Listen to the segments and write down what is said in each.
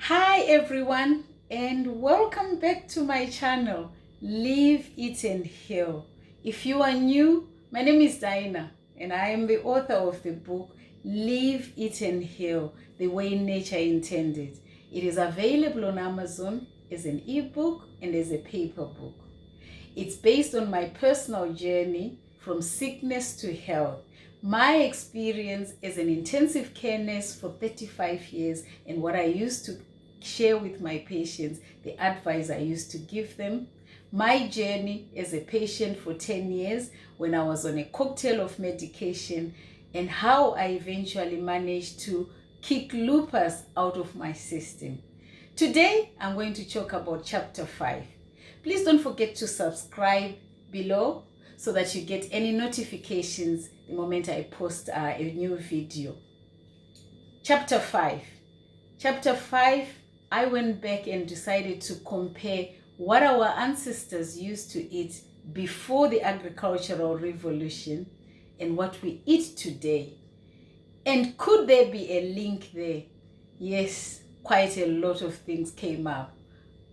Hi everyone, and welcome back to my channel, Live, Eat and Heal. If you are new, my name is Daina and I am the author of the book Live, Eat and Heal, the way nature intended. It is available on Amazon as an ebook and as a paper book. It's based on my personal journey from sickness to health, my experience as an intensive care nurse for 35 years, and what I used to share with my patients, the advice I used to give them, my journey as a patient for 10 years when I was on a cocktail of medication, and how I eventually managed to kick lupus out of my system. Today, I'm going to talk about chapter 5. Please don't forget to subscribe below so that you get any notifications the moment I post a new video. Chapter 5. Chapter 5, I went back and decided to compare what our ancestors used to eat before the agricultural revolution and what we eat today. And could there be a link there? Yes, quite a lot of things came up.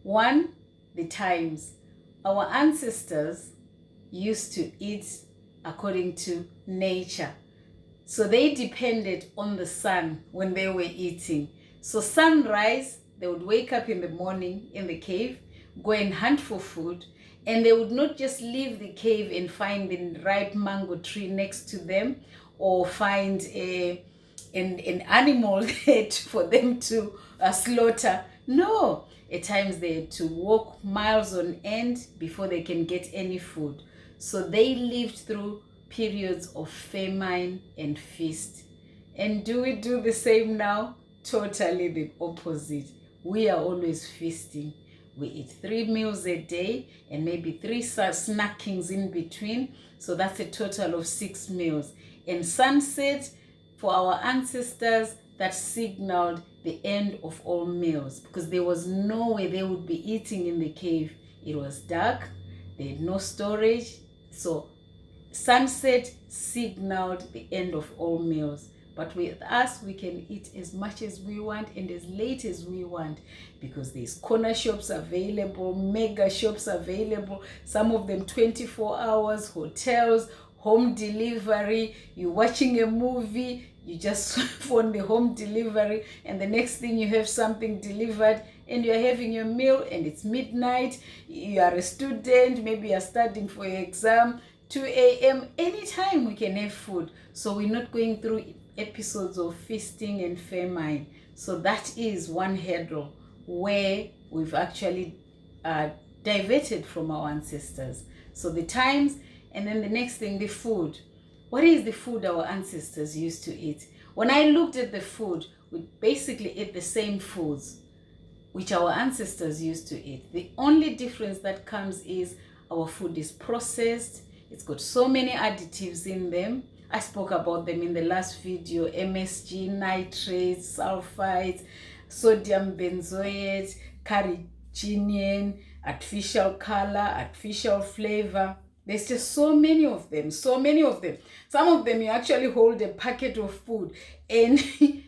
One, the times. Our ancestors used to eat according to nature. So they depended on the sun when they were eating. So sunrise, they would wake up in the morning in the cave, go and hunt for food, and they would not just leave the cave and find the ripe mango tree next to them or find an animal for them to slaughter. No, at times they had to walk miles on end before they can get any food. So they lived through periods of famine and feast. And do we do the same now? Totally the opposite. We are always feasting. We eat 3 meals a day and maybe 3 snackings in between. So that's a total of 6 meals. And sunset, for our ancestors, that signaled the end of all meals, because there was no way they would be eating in the cave. It was dark, they had no storage, so sunset signaled the end of all meals. But with us, we can eat as much as we want and as late as we want, because there's corner shops available, mega shops available, some of them 24 hours, hotels, home delivery. You're watching a movie, you just phone the home delivery, and the next thing you have something delivered and you're having your meal, and it's midnight. You are a student, maybe you're studying for your exam, 2 a.m. Anytime we can have food. So we're not going through episodes of feasting and famine. So that is one hurdle where we've actually diverted from our ancestors. So the times, and then the next thing, the food. What is the food our ancestors used to eat? When I looked at the food, we basically ate the same foods which our ancestors used to eat. The only difference that comes is our food is processed. It's got so many additives in them. I spoke about them in the last video: MSG, nitrates, sulfites, sodium benzoate, carrageenan, artificial color, artificial flavor. There's just so many of them, so many of them. Some of them you actually hold a packet of food and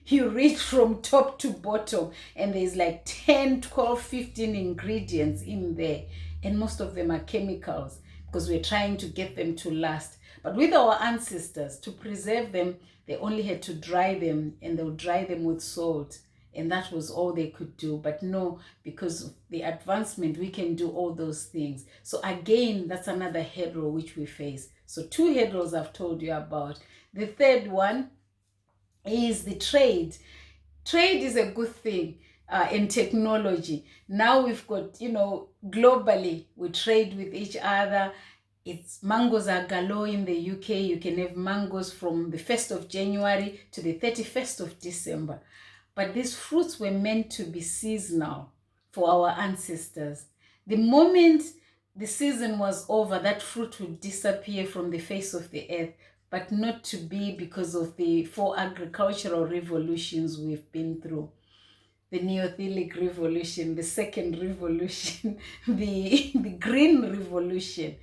you read from top to bottom, and there's like 10, 12, 15 ingredients in there. And most of them are chemicals because we're trying to get them to last. But with our ancestors, to preserve them, they only had to dry them, and they would dry them with salt. And that was all they could do. But no, because of the advancement, we can do all those things. So again, that's another hurdle which we face. So 2 hurdles I've told you about. The third one is the trade. Trade is a good thing in technology. Now we've got, globally, we trade with each other. Mangoes are galore in the UK. You can have mangoes from the 1st of January to the 31st of December. But these fruits were meant to be seasonal for our ancestors. The moment the season was over, that fruit would disappear from the face of the earth, but not to be because of the 4 agricultural revolutions we've been through. The Neolithic Revolution, the Second Revolution, the Green Revolution,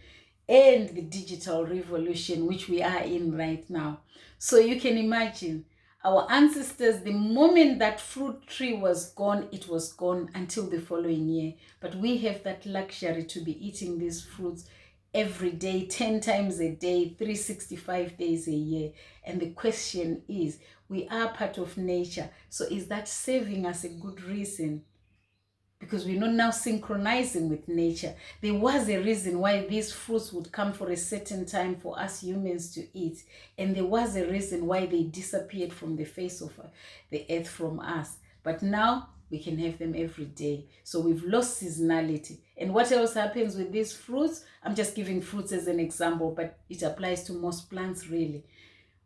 and the Digital Revolution, which we are in right now. So you can imagine, Our ancestors, the moment that fruit tree was gone, it was gone until the following year. But we have that luxury to be eating these fruits every day, 10 times a day, 365 days a year. And the question is, we are part of nature. So is that serving us a good reason? Because we're not now synchronizing with nature. There was a reason why these fruits would come for a certain time for us humans to eat. And there was a reason why they disappeared from the face of the earth from us. But now we can have them every day. So we've lost seasonality. And what else happens with these fruits? I'm just giving fruits as an example, but it applies to most plants really.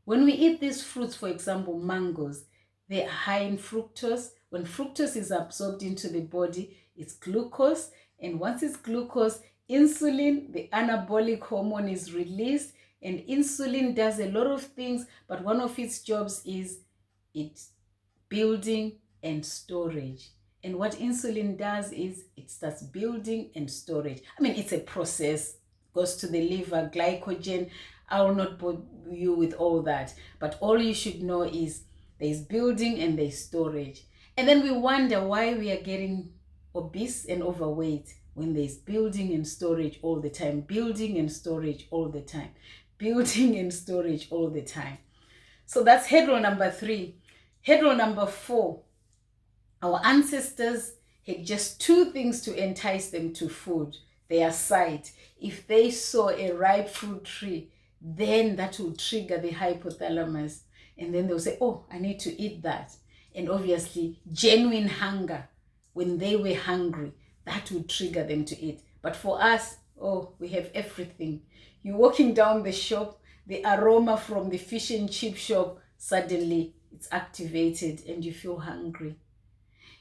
When we eat these fruits, for example, mangoes, they are high in fructose. When fructose is absorbed into the body, it's glucose. And once it's glucose, insulin, the anabolic hormone, is released. And insulin does a lot of things, but one of its jobs is it's building and storage. And what insulin does is it starts building and storage. I mean, it's a process, goes to the liver, glycogen. I will not bore you with all that, but all you should know is there's building and there's storage. And then we wonder why we are getting obese and overweight when there's building and storage all the time, building and storage all the time, building and storage all the time. So that's head rule number 3. Head rule number 4, our ancestors had just 2 things to entice them to food: their sight. If they saw a ripe fruit tree, then that will trigger the hypothalamus. And then they'll say, oh, I need to eat that. And obviously, genuine hunger, when they were hungry, that would trigger them to eat. But for us, oh, we have everything. You're walking down the shop, the aroma from the fish and chip shop, suddenly it's activated and you feel hungry.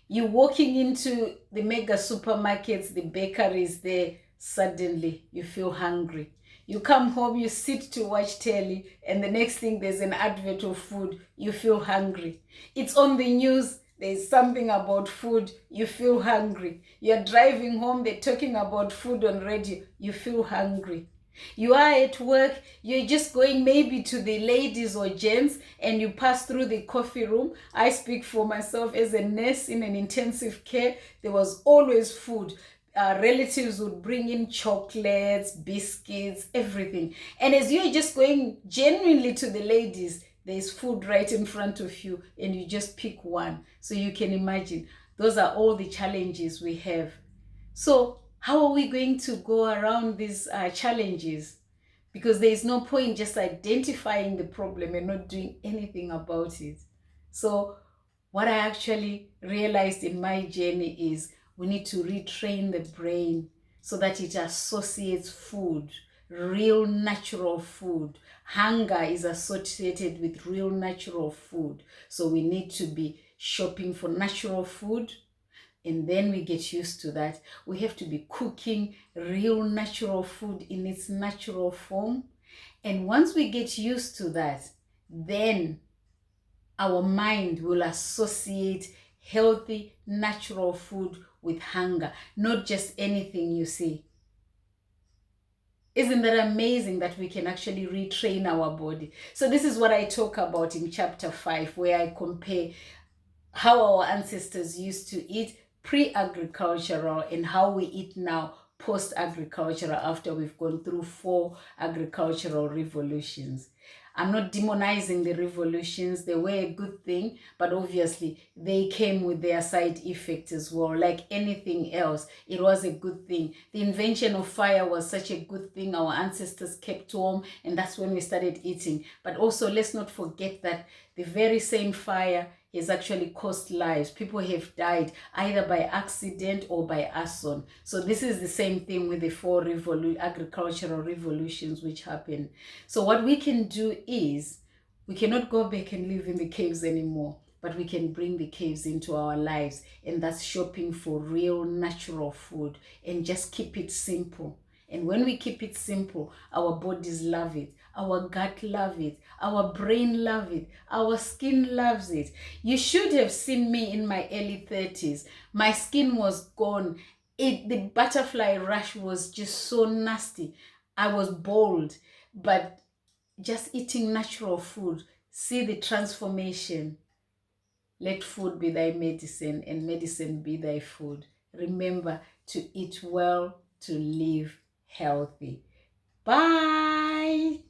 You're walking into the mega supermarkets, the bakeries there, suddenly you feel hungry. You come home, you sit to watch telly, and the next thing there's an advert of food, you feel hungry. It's on the news, there's something about food, you feel hungry. You're driving home, they're talking about food on radio, you feel hungry. You are at work, you're just going maybe to the ladies or gents, and you pass through the coffee room. I speak for myself as a nurse in an intensive care. There was always food. Relatives would bring in chocolates, biscuits, everything. And as you're just going genuinely to the ladies, there's food right in front of you and you just pick one. So you can imagine, those are all the challenges we have. So how are we going to go around these challenges? Because there is no point just identifying the problem and not doing anything about it. So what I actually realized in my journey is we need to retrain the brain so that it associates food, real natural food. Hunger is associated with real natural food. So we need to be shopping for natural food. And then we get used to that. We have to be cooking real natural food in its natural form. And once we get used to that, then our mind will associate healthy, natural food with hunger, not just anything you see. Isn't that amazing that we can actually retrain our body? So this is what I talk about in chapter 5, where I compare how our ancestors used to eat pre-agricultural and how we eat now post-agricultural, after we've gone through 4 agricultural revolutions. I'm not demonizing the revolutions. They were a good thing, but obviously they came with their side effects as well. Like anything else, it was a good thing. The invention of fire was such a good thing. Our ancestors kept warm, and that's when we started eating. But also, let's not forget that the very same fire has actually cost lives. People have died either by accident or by arson. So this is the same thing with the 4 agricultural revolutions which happened. So what we can do is, we cannot go back and live in the caves anymore, but we can bring the caves into our lives, and that's shopping for real natural food and just keep it simple. And when we keep it simple, our bodies love it, our gut love it, our brain love it, our skin loves it. You should have seen me in my early 30s. My skin was gone. The butterfly rash was just so nasty. I was bald, but just eating natural food See the transformation. Let food be thy medicine and medicine be thy food. Remember to eat well, to live healthy. Bye.